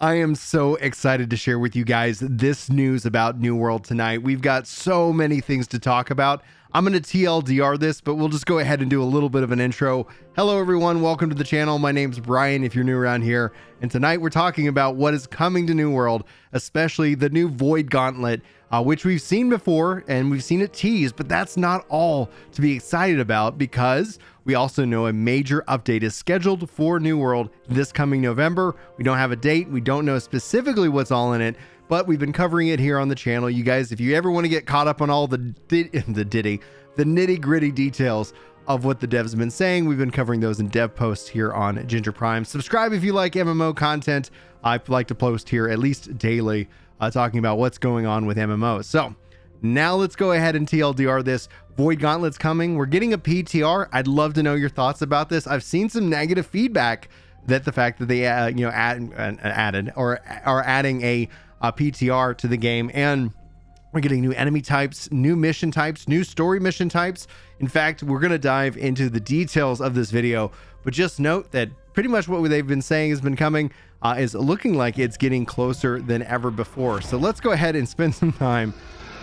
I am so excited to share with you guys this news about New World tonight. We've got so many things to talk about. I'm going to TLDR this, but we'll just go ahead and do a little bit of an intro. Hello, everyone. Welcome to the channel. My name's Brian, if you're new around here. And tonight we're talking about what is coming to New World, especially the new Void Gauntlet, which we've seen before and we've seen it teased, but that's not all to be excited about because we also know a major update is scheduled for New World this coming November. We don't have a date. We don't know specifically what's all in it, but we've been covering it here on the channel. You guys, if you ever want to get caught up on all the nitty gritty details of what the devs have been saying, we've been covering those in dev posts here on Ginger Prime. Subscribe if you like MMO content. I like to post here at least daily, talking about what's going on with MMOs. So now let's go ahead and TLDR this. Void Gauntlet's coming. We're getting a PTR. I'd love to know your thoughts about this. I've seen some negative feedback that the fact that they added or are adding a PTR to the game, and we're getting new enemy types, new mission types, new story mission types. In fact, we're going to dive into the details of this video, but just note that pretty much what they've been saying has been coming is looking like it's getting closer than ever before. So let's go ahead and spend some time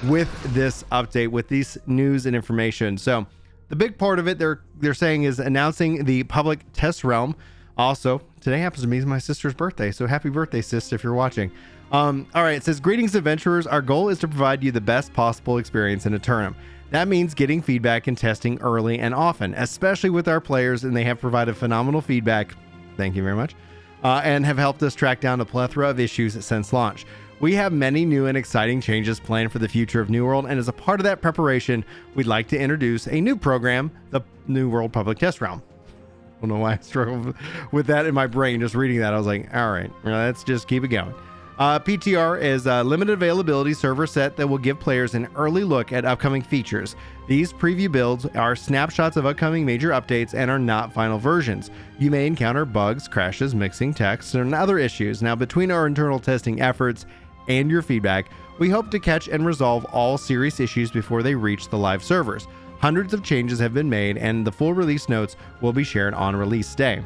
with this update, with these news and information. So the big part of it they're saying is announcing the public test realm. Also, today happens to be my sister's birthday, so happy birthday, sis, if you're watching. All right, it says, greetings adventurers. Our goal is to provide you the best possible experience in a tournament. That means getting feedback and testing early and often, especially with our players, and they have provided phenomenal feedback. Thank you very much. And have helped us track down a plethora of issues since launch. We have many new and exciting changes planned for the future of New World, and as a part of that preparation, we'd like to introduce a new program, the New World Public Test Realm. I don't know why I struggled with that in my brain. Just reading that, I was like, all right, let's just keep it going. PTR is a limited availability server set that will give players an early look at upcoming features. These preview builds are snapshots of upcoming major updates and are not final versions. You may encounter bugs, crashes, mixing text, and other issues. Now, between our internal testing efforts and your feedback, we hope to catch and resolve all serious issues before they reach the live servers. Hundreds of changes have been made, and the full release notes will be shared on release day.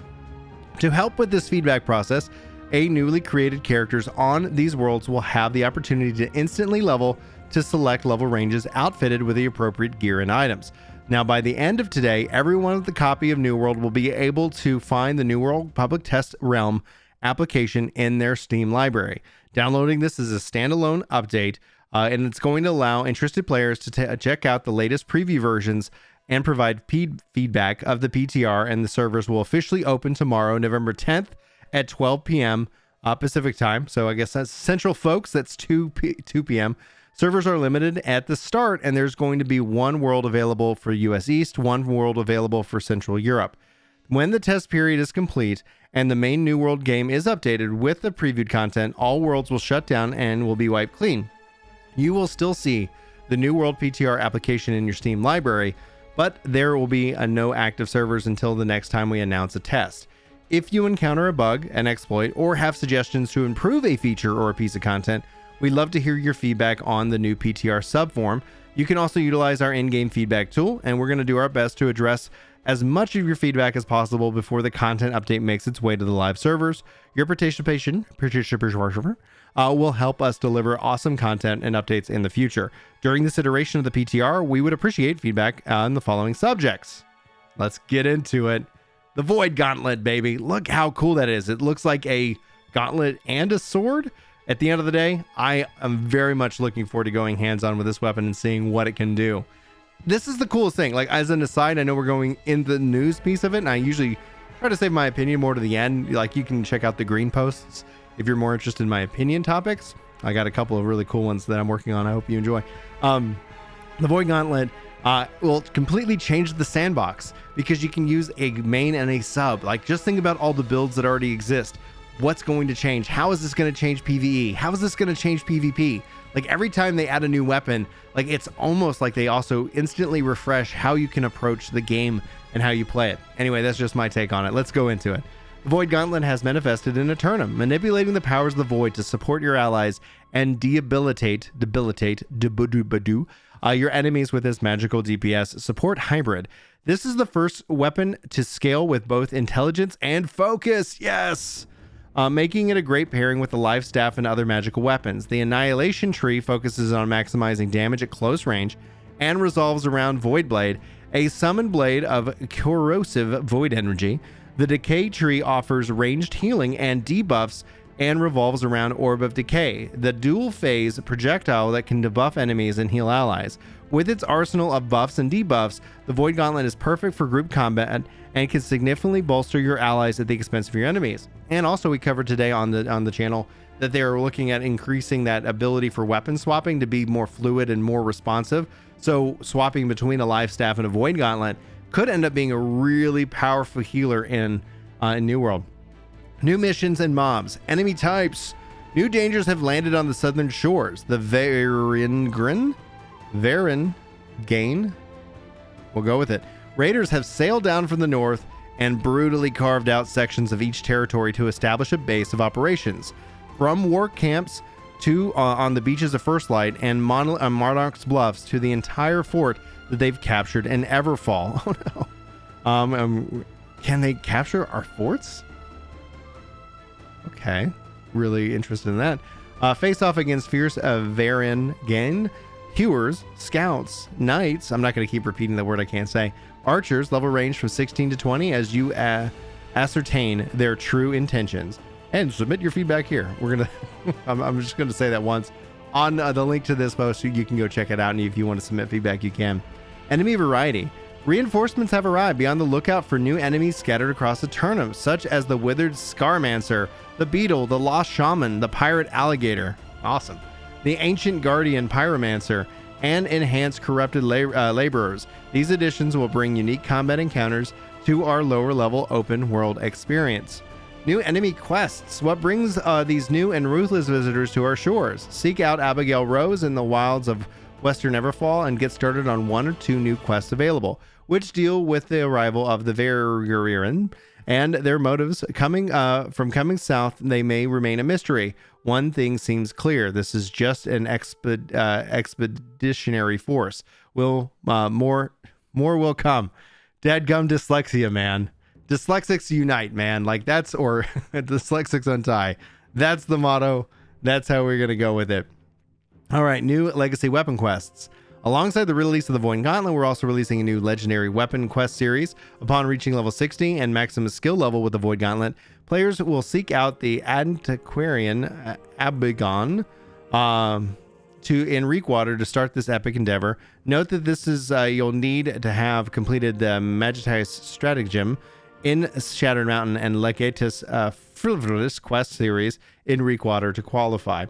To help with this feedback process, newly created characters on these worlds will have the opportunity to instantly level to select level ranges outfitted with the appropriate gear and items. Now, by the end of today, everyone with a copy of New World will be able to find the New World Public Test Realm application in their Steam library. Downloading this is a standalone update, and it's going to allow interested players to check out the latest preview versions and provide feedback of the PTR, and the servers will officially open tomorrow, November 10th, at 12 p.m. Pacific time. So I guess that's Central, folks. That's 2 p.m. Servers are limited at the start, and there's going to be one world available for US East, one world available for Central Europe. When the test period is complete and the main New World game is updated with the previewed content, all worlds will shut down and will be wiped clean. You will still see the New World PTR application in your Steam library, but there will be no active servers until the next time we announce a test. If you encounter a bug, an exploit, or have suggestions to improve a feature or a piece of content, we'd love to hear your feedback on the new PTR subform. You can also utilize our in-game feedback tool, and we're going to do our best to address as much of your feedback as possible before the content update makes its way to the live servers. Your participation will help us deliver awesome content and updates in the future. During this iteration of the PTR, we would appreciate feedback on the following subjects. Let's get into it. The Void Gauntlet, baby. Look how cool that is. It looks like a gauntlet and a sword. At the end of the day, I am very much looking forward to going hands-on with this weapon and seeing what it can do. This is the coolest thing. Like, as an aside, I know we're going in the news piece of it, and I usually try to save my opinion more to the end. Like, you can check out the green posts if you're more interested in my opinion topics. I got a couple of really cool ones that I'm working on. I hope you enjoy. The Void Gauntlet will completely change the sandbox because you can use a main and a sub. Like, just think about all the builds that already exist. What's going to change? How is this going to change PvE? How is this going to change PvP? Like, every time they add a new weapon, like, it's almost like they also instantly refresh how you can approach the game and how you play it. Anyway, that's just my take on it. Let's go into it. The Void Gauntlet has manifested in a tournament, manipulating the powers of the Void to support your allies and debilitate your enemies with his magical DPS support hybrid. This is the first weapon to scale with both intelligence and focus. Yes! making it a great pairing with the life staff and other magical weapons. The Annihilation Tree focuses on maximizing damage at close range and revolves around Void Blade, a summoned blade of corrosive void energy. The Decay Tree offers ranged healing and debuffs and revolves around Orb of Decay, the dual phase projectile that can debuff enemies and heal allies. With its arsenal of buffs and debuffs, the Void Gauntlet is perfect for group combat and can significantly bolster your allies at the expense of your enemies. And also, we covered today on the channel that they are looking at increasing that ability for weapon swapping to be more fluid and more responsive. So swapping between a life staff and a Void Gauntlet could end up being a really powerful healer in New World. New missions and mobs. Enemy types. New dangers have landed on the southern shores. The Varengren? We'll go with it. Raiders have sailed down from the north and brutally carved out sections of each territory to establish a base of operations. From war camps to on the beaches of First Light and Monarch's Bluffs to the entire fort that they've captured in Everfall. Oh no. Can they capture our forts? Okay. Really interested in that. Face off against fierce Varengen, hewers, scouts, knights. I'm not going to keep repeating the word I can't say. Archers, level range from 16 to 20 as you ascertain their true intentions. And submit your feedback here. We're going to, I'm just going to say that once. On the link to this post, you can go check it out. And if you want to submit feedback, you can. Enemy variety. Reinforcements have arrived. Be on the lookout for new enemies scattered across the turnip, such as the Withered Scarmancer, the Beetle, the Lost Shaman, the Pirate Alligator. Awesome. The Ancient Guardian Pyromancer, and enhanced Corrupted Laborers. These additions will bring unique combat encounters to our lower level open world experience. New enemy quests. What brings these new and ruthless visitors to our shores? Seek out Abigail Rose in the wilds of Western Everfall and get started on 1 or 2 new quests available, which deal with the arrival of the Varengren and their motives coming south. They may remain a mystery. One thing seems clear: this is just an expeditionary force. More will come. Dadgum dyslexia, man. Dyslexics unite, man. Like that's, or dyslexics untie. That's the motto. That's how we're gonna go with it. All right, new legacy weapon quests. Alongside the release of the Void Gauntlet, we're also releasing a new legendary weapon quest series. Upon reaching level 60 and maximum skill level with the Void Gauntlet, players will seek out the Antiquarian Abigon in Reekwater to start this epic endeavor. Note that this is you'll need to have completed the Magitis Stratagem in Shattered Mountain and Legatus Frivolous quest series in Reekwater to qualify.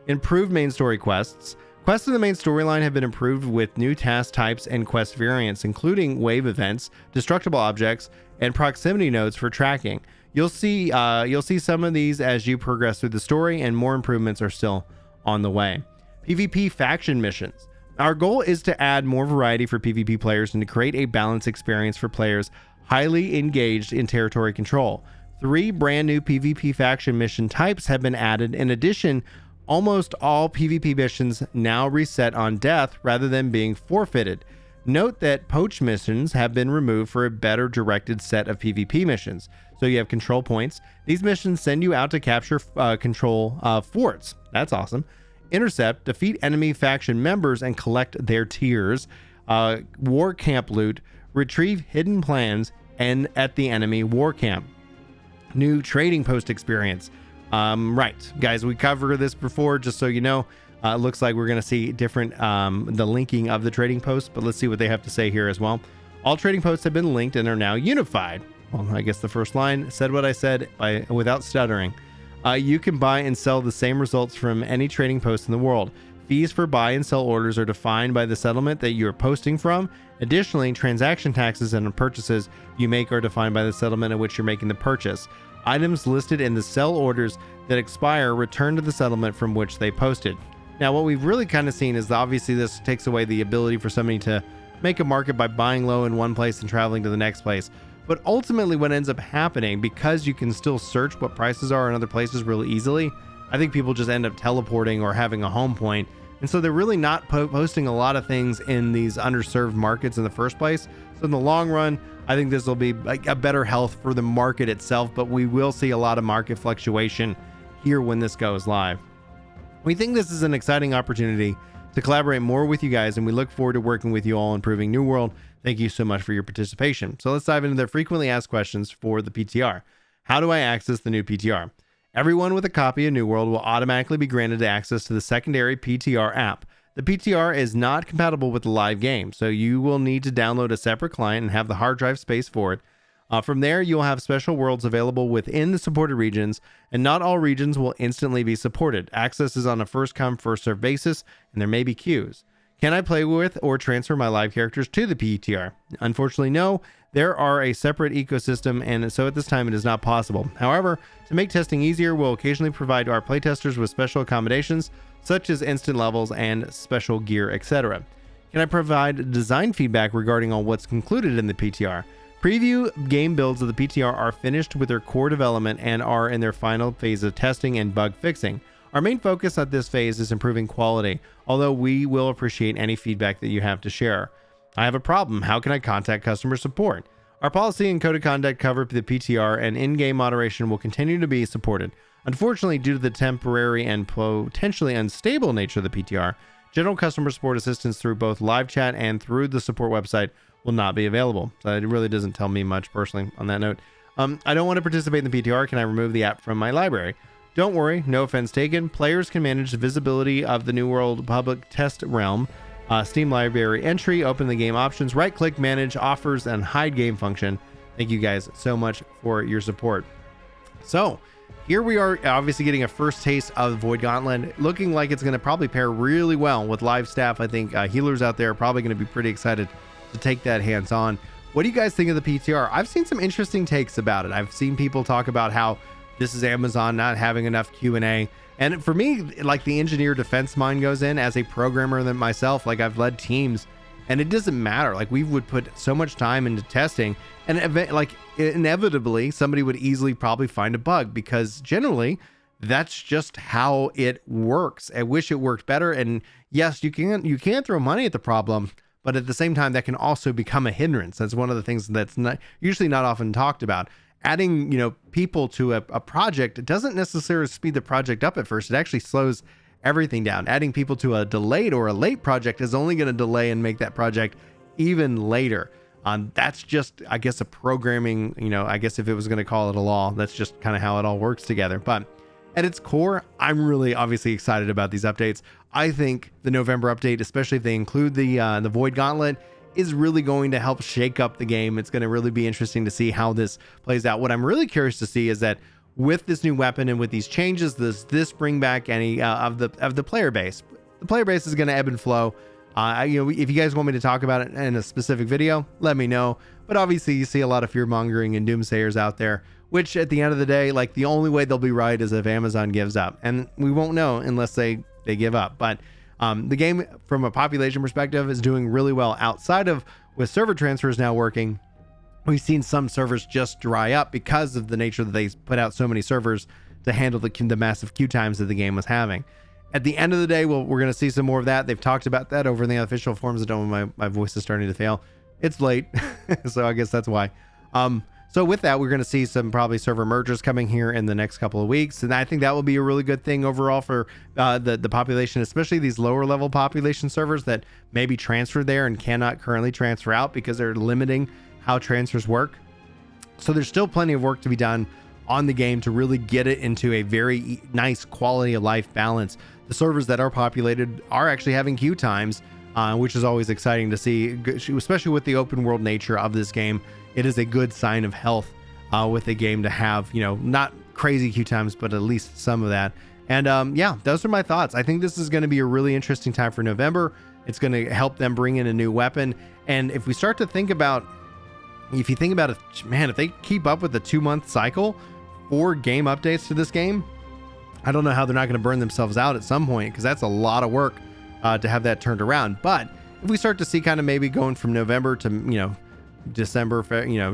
Improved main story quests. Quests in the main storyline have been improved with new task types and quest variants, including wave events, destructible objects, and proximity nodes for tracking. You'll see some of these as you progress through the story, and more improvements are still on the way. PvP faction missions. Our goal is to add more variety for PvP players and to create a balanced experience for players highly engaged in territory control. 3 brand new PvP faction mission types have been added. In addition, almost all PvP missions now reset on death rather than being forfeited. Note that poach missions have been removed for a better directed set of PvP missions. So you have control points. These missions send you out to capture control forts. That's awesome. Intercept, defeat enemy faction members and collect their tiers. War camp loot, retrieve hidden plans and at the enemy war camp. New trading post experience. Right, guys, we covered this before, just so you know. It looks like we're going to see different, the linking of the trading posts, but let's see what they have to say here as well. All trading posts have been linked and are now unified. Well, I guess the first line said what I said without stuttering. You can buy and sell the same results from any trading post in the world. Fees for buy and sell orders are defined by the settlement that you're posting from. Additionally, transaction taxes and purchases you make are defined by the settlement at which you're making the purchase. Items listed in the sell orders that expire return to the settlement from which they posted. Now, what we've really kind of seen is obviously this takes away the ability for somebody to make a market by buying low in one place and traveling to the next place. But ultimately what ends up happening, because you can still search what prices are in other places really easily, I think people just end up teleporting or having a home point And so they're really not posting a lot of things in these underserved markets in the first place. So in the long run, I think this will be like a better health for the market itself, but we will see a lot of market fluctuation here when this goes live. We think this is an exciting opportunity to collaborate more with you guys, and we look forward to working with you all improving New World. Thank you so much for your participation. So let's dive into the frequently asked questions for the PTR. How do I access the new PTR? Everyone with a copy of New World will automatically be granted access to the secondary PTR app. The PTR is not compatible with the live game, so you will need to download a separate client and have the hard drive space for it. From there, you'll have special worlds available within the supported regions, and not all regions will instantly be supported. Access is on a first-come, first-served basis, and there may be queues. Can I play with or transfer my live characters to the PTR? Unfortunately, no. There are a separate ecosystem, and so at this time it is not possible. However, to make testing easier, we'll occasionally provide our playtesters with special accommodations, such as instant levels and special gear, etc. Can I provide design feedback regarding on what's included in the PTR? Preview game builds of the PTR are finished with their core development and are in their final phase of testing and bug fixing. Our main focus at this phase is improving quality, although we will appreciate any feedback that you have to share. I have a problem. How can I contact customer support? Our policy and code of conduct cover the PTR, and in-game moderation will continue to be supported. Unfortunately, due to the temporary and potentially unstable nature of the PTR, general customer support assistance through both live chat and through the support website will not be available. So it really doesn't tell me much personally on that note. I don't want to participate in the PTR. Can I remove the app from my library? Don't worry, no offense taken. Players can manage the visibility of the New World public test realm. Steam library entry, open the game options, right click, manage offers, and hide game function. Thank you guys so much for your support. So here we are, obviously getting a first taste of Void Gauntlet, looking like it's going to probably pair really well with live staff. I think healers out there are probably going to be pretty excited to take that hands on. What do you guys think of the PTR? I've seen some interesting takes about it. I've seen people talk about how this is Amazon not having enough Q&A. And for me, like, the engineer defense mind goes in as a programmer than myself. Like, I've led teams and it doesn't matter. Like, we would put so much time into testing, and inevitably somebody would easily probably find a bug, because generally that's just how it works. I wish it worked better. And yes, you can throw money at the problem, but at the same time, that can also become a hindrance. That's one of the things that's usually not often talked about. Adding, people to a project, it doesn't necessarily speed the project up at first. It actually slows everything down. Adding people to a delayed or a late project is only going to delay and make that project even later. That's just, I guess, a programming, I guess if it was going to call it a law, that's just kind of how it all works together. But at its core, I'm really obviously excited about these updates. I think the November update, especially if they include the Void Gauntlet, is really going to help shake up the game. It's going to really be interesting to see how this plays out. What I'm really curious to see is that with this new weapon and with these changes, does this bring back any of the player base? The player base is going to ebb and flow. If you guys want me to talk about it in a specific video, let me know. But obviously, you see a lot of fear mongering and doomsayers out there, which at the end of the day, like, the only way they'll be right is if Amazon gives up, and we won't know unless they give up. But the game, from a population perspective, is doing really well outside of with server transfers now working. We've seen some servers just dry up because of the nature that they put out so many servers to handle the massive queue times that the game was having. At the end of the day, we're going to see some more of that. They've talked about that over in the official forums. I don't know, my voice is starting to fail. It's late, so I guess that's why. So with that, we're going to see some probably server mergers coming here in the next couple of weeks. And I think that will be a really good thing overall for the population, especially these lower level population servers that may be transferred there and cannot currently transfer out because they're limiting how transfers work. So there's still plenty of work to be done on the game to really get it into a very nice quality of life balance. The servers that are populated are actually having queue times, which is always exciting to see, especially with the open world nature of this game. It is a good sign of health with the game to have, not crazy queue times, but at least some of that. And yeah, those are my thoughts. I think this is going to be a really interesting time for November. It's going to help them bring in a new weapon. And if we start to think about, if you think about it, man, if they keep up with the 2-month cycle for game updates to this game, I don't know how they're not going to burn themselves out at some point, because that's a lot of work to have that turned around. But if we start to see kind of maybe going from November to, December,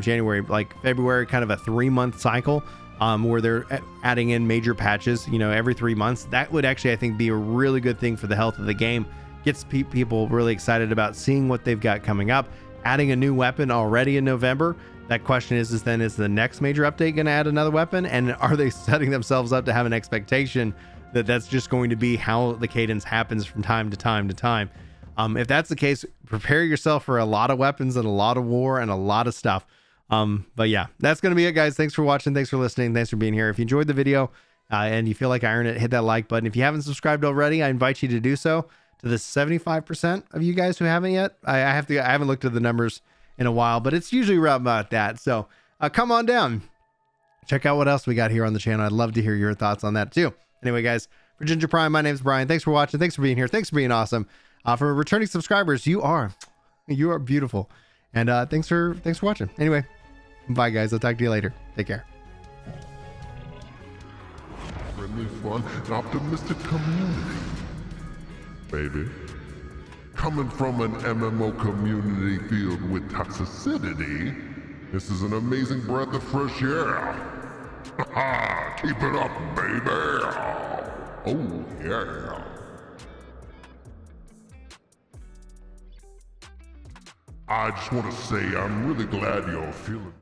January, like February, kind of a 3-month cycle, where they're adding in major patches, you know, every 3 months. That would actually, I think, be a really good thing for the health of the game. Gets people really excited about seeing what they've got coming up. Adding a new weapon already in November. That question is the next major update going to add another weapon? And are they setting themselves up to have an expectation that that's just going to be how the cadence happens from time to time to time? If that's the case, prepare yourself for a lot of weapons and a lot of war and a lot of stuff. But yeah, that's going to be it, guys. Thanks for watching. Thanks for listening. Thanks for being here. If you enjoyed the video and you feel like I earned it, hit that like button. If you haven't subscribed already, I invite you to do so. To the 75% of you guys who haven't yet, I haven't looked at the numbers in a while, but it's usually around about that. So come on down, check out what else we got here on the channel. I'd love to hear your thoughts on that too. Anyway, guys, for Ginger Prime, my name's Brian. Thanks for watching. Thanks for being here. Thanks for being awesome. For returning subscribers, you are beautiful. And thanks for watching. Anyway, bye guys. I'll talk to you later. Take care. Friendly, fun, and optimistic community, baby. Coming from an MMO community filled with toxicity, this is an amazing breath of fresh air. Keep it up, baby. Oh, yeah. I just want to say I'm really glad you're feeling